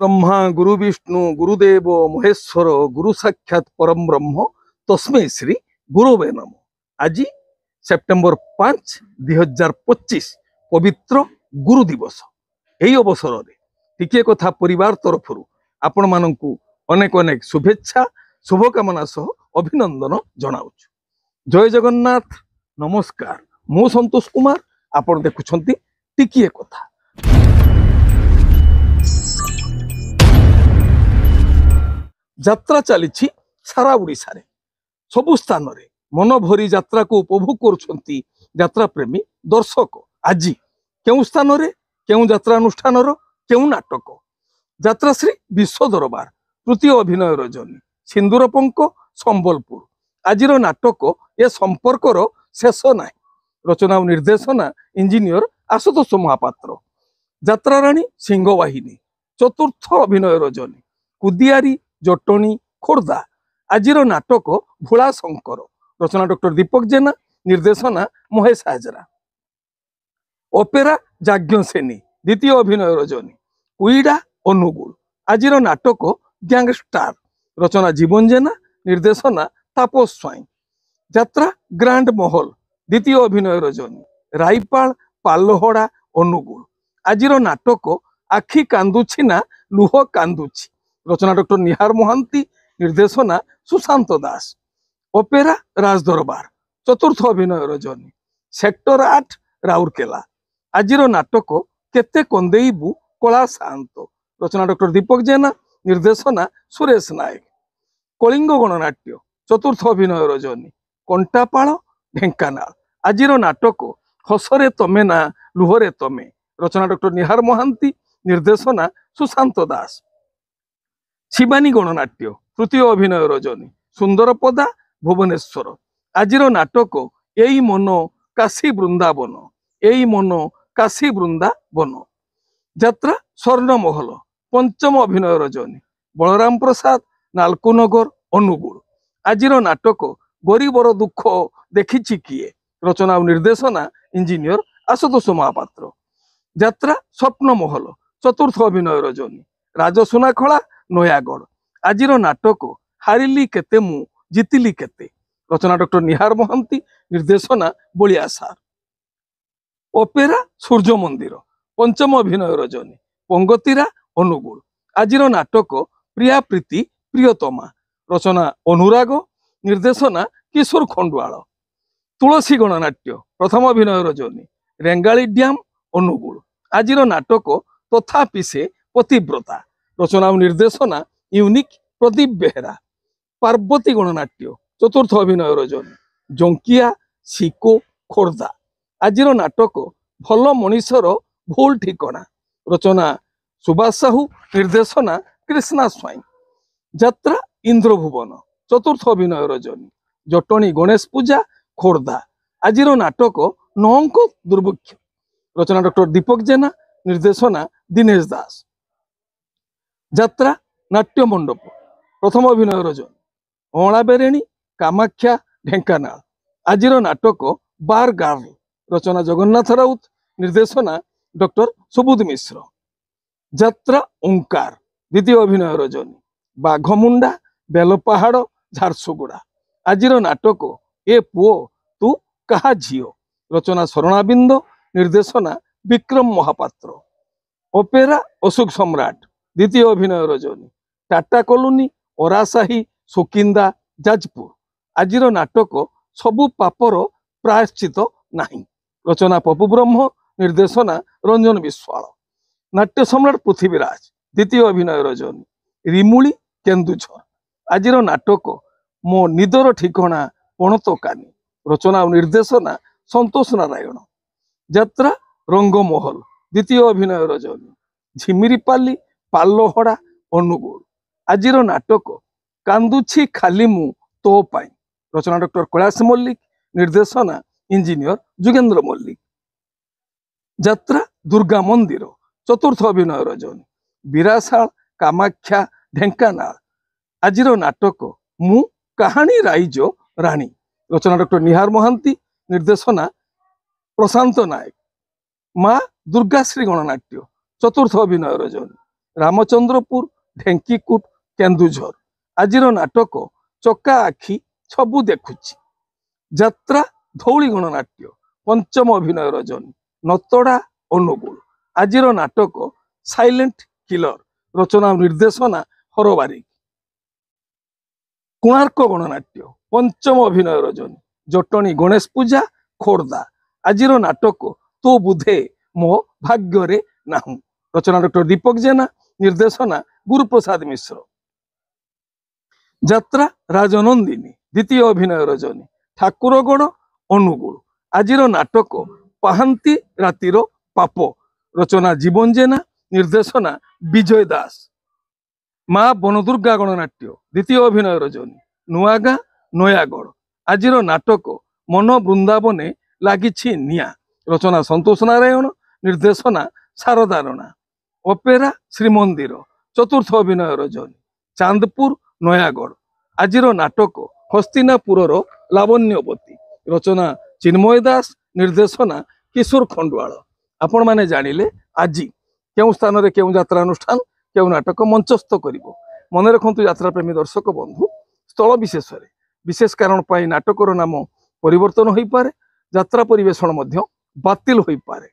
ब्रह्मा गुरु विष्णु गुरुदेव महेश्वर गुरु साक्षात परम ब्रह्म तस्मै श्री गुरुवे नमः। आज सेप्टेम्बर 5 2025 पवित्र गुरु दिवस। यही अवसर में टिके कथा परिवार तरफ आपण मानकु अनेक अनेक शुभेच्छा शुभकामना सह अभिनंदन जनाउछु। जय जगन्नाथ नमस्कार। मु संतोष कुमार आपण देखुछंती टिके कथा। यात्रा चली सारा ओडिशा रे सबु स्थान रे मन भरी यात्रा को उपभोग करुछंती यात्रा प्रेमी दर्शक। आज केउ स्थान रे केउ यात्रा अनुष्ठान रो केउ नाटक यात्रा श्री विश्व दरबार तृतीय अभिनय रजनी सिंदूर पंक संबलपुर। आज नाटक ए संपर्कर शेष ना। रचना और निर्देशना इंजीनियर आशुतोष महापात्र। यात्रा राणी सिंहवाहिनी चतुर्थ अभिनय रजनी कुदियारी जटणी खोर्धा। आज नाटक भोला शंकर। रचना डॉक्टर दीपक जेना निर्देशना महेश हाजरा। ओपेरा जाज्ञसेनी द्वितीय अभिनय रजनी कुईडा अनुगुल। आज नाटक गैंगस्टार। रचना जीवन जेना निर्देशना तापस स्वाई। यात्रा ग्रांड महल द्वितीय अभिनय रजनी राईपाल पालहड़ा अनुगुल। आज नाटक आखि कांदुछि ना लुह कांदुछि। रचना डॉक्टर निहार मोहांती निर्देशना सुशांत दास। ओपेरा राजदरबार चतुर्थ अभिनय रजनी सेक्टर 8 राउरकेला। आज नाटक केते कंदेईबू कला शांत। रचना डॉक्टर दीपक जेना निर्देशना सुरेश नायक। कलिंग गणनाट्य चतुर्थ अभिनय रजनी कंटापाल ढेंकानाल। आज नाटक हसरे तमे ना लुहरे तमे। रचना डॉक्टर निहार मोहांती निर्देशना सुशांत दास। शिवानी गणनाट्य तृतीय अभिनय रजनी सुंदरपदा भुवनेश्वर। आज नाटक एई मन काशी वृंदावन एई मन काशी वृंदावन। यात्रा स्वर्णमहल पंचम अभिनय रजनी बलराम प्रसाद नालकुनगर अनुगुल। आज नाटक गरीबर दुख देखिछि किए। रचना और निर्देशना इंजीनियर आशुतोष महापात्र। यात्रा स्वप्नमहल चतुर्थ अभिनय रजनी राजसुनाखला नयागढ़। आज नाटक हारिली केते मु जितिली केते। रचना डॉक्टर निहार मोहांती निर्देशना बलिया सार। ओपेरा सूर्य मंदिर पंचम अभिनय रजनी पंगतीरा अनुगुल। आज नाटक प्रिया प्रीति प्रियतमा। रचना अनुराग निर्देशना किशोर खंडवाल। तुलसी गणनाट्य प्रथम अभिनय रजनी रेंगाली डैम अनुगुल। आज नाटक तथापि से पतिव्रता। रचना और निर्देशना यूनिक प्रदीप बेहरा। पार्वती गणनाट्य चतुर्थ अभिनय रजनी जंकिया सिको खोर्धा। आज नाटक भल मनीषर भूल ठिकना। रचना सुभाष साहू निर्देशना कृष्णा स्वाई। यात्रा इंद्रभुवन चतुर्थ अभिनय रजनी जटणी गणेश पूजा खोर्धा। आज नाटक नौंक दुर्भिक्ष। रचना डॉक्टर दीपक जेना निर्देशना दिनेश दास। यात्रा नाट्य मंडप प्रथम अभिनय रजनी अणा बेरेणी कामाख्या ढेंकानाल। आज नाटक बार गार्ल। रचना जगन्नाथ राउत निर्देशना डॉक्टर सुबोध मिश्र। यात्रा ओंकार द्वितीय अभिनय रजनी बाघमुंडा बेलपहाड़ झारसुगुड़ा। आज नाटक ए पुओ तू कहा झियो। रचना शरणाबिंद निर्देशना विक्रम महापात्र। ओपेरा अशोक सम्राट द्वितीय अभिनय रजनी टाटा कॉलोनी ओरासाही सुकिंदा जाजपुर। आज नाटक सबु पापर प्रायश्चित नहीं। रचना पपु ब्रह्म निर्देशना रंजन विश्वाल। नाट्य सम्राट पृथ्वीराज द्वितीय अभिनय रजनी रिमुली केन्दुझर। आज नाटक मो निदर ठिकणा पणतकानी। रचना और निर्देशना संतोष नारायण। यात्रा रंगमहल द्वितीय अभिनय रजनी झिमिरीपाली पालहड़ा अनुगुल। आज नाटक कांदुछि खाली मु तो पाई। रचना डॉक्टर कैलाश मल्लिक निर्देशना इंजीनियर जुगेंद्र मल्लिक। यात्रा दुर्गा मंदिर चतुर्थ अभिनय रजनी बिरासाल कामाख्या ढेंकानाल। आज नाटक मु कहानी राइजो राणी। रचना डॉक्टर निहार मोहांती निर्देशना प्रशांत नायक। माँ दुर्गाश्री गणनाट्य चतुर्थ अभिनय रजनी रामचंद्रपुर ढेंकीकुट केन्दुझर आजिर नाटक चका आखि सबु देखुची यात्रा धौली गणनाट्य पंचम अभिनय रजनी नतड़ा अनुगुल आजिर नाटक साइलेंट किलर रचना निर्देशना हरबारिक कोणार्क गणनाट्य पंचम अभिनय रजनी जटणी गणेश पूजा खोर्धा आजिर नाटक तो बुधे मो भाग्य नाहू रचना डॉक्टर दीपक जेना निर्देशना गुरुप्रसाद मिश्र यात्रा राजनंदिनी द्वितीय अभिनय रजनी ठाकुरगढ़ अनुगुल आजिर नाटक पाहांती रातिर पाप रचना जीवन जेना निर्देशना विजय दास माँ बनदुर्गा गणनाट्य द्वितीय अभिनय रजनी नुआगाँ नयागढ़ आजिर नाटक मन वृंदावने लागिछि निया रचना संतोष नारायण निर्देशना शारदा राणा अपेरा श्रीमंदिर चतुर्थ अभिनय रजनी चांदपुर नयागढ़ आजिर नाटक हस्तिनापुर लावण्यवती रचना चिन्मय दास निर्देशना किशोर खंडवाल आपण माने जानिले आजी केउ स्थान रे केउ यात्रा अनुष्ठान केउ नाटक मंचस्थ करिवो मन रखंतु यात्रा प्रेमी दर्शक बंधु स्थल विशेष रे विशेष कारण पाई नाटकर नाम परिवर्तन होई पारे यात्रा परिवेषण मध्य बातिल होई पारे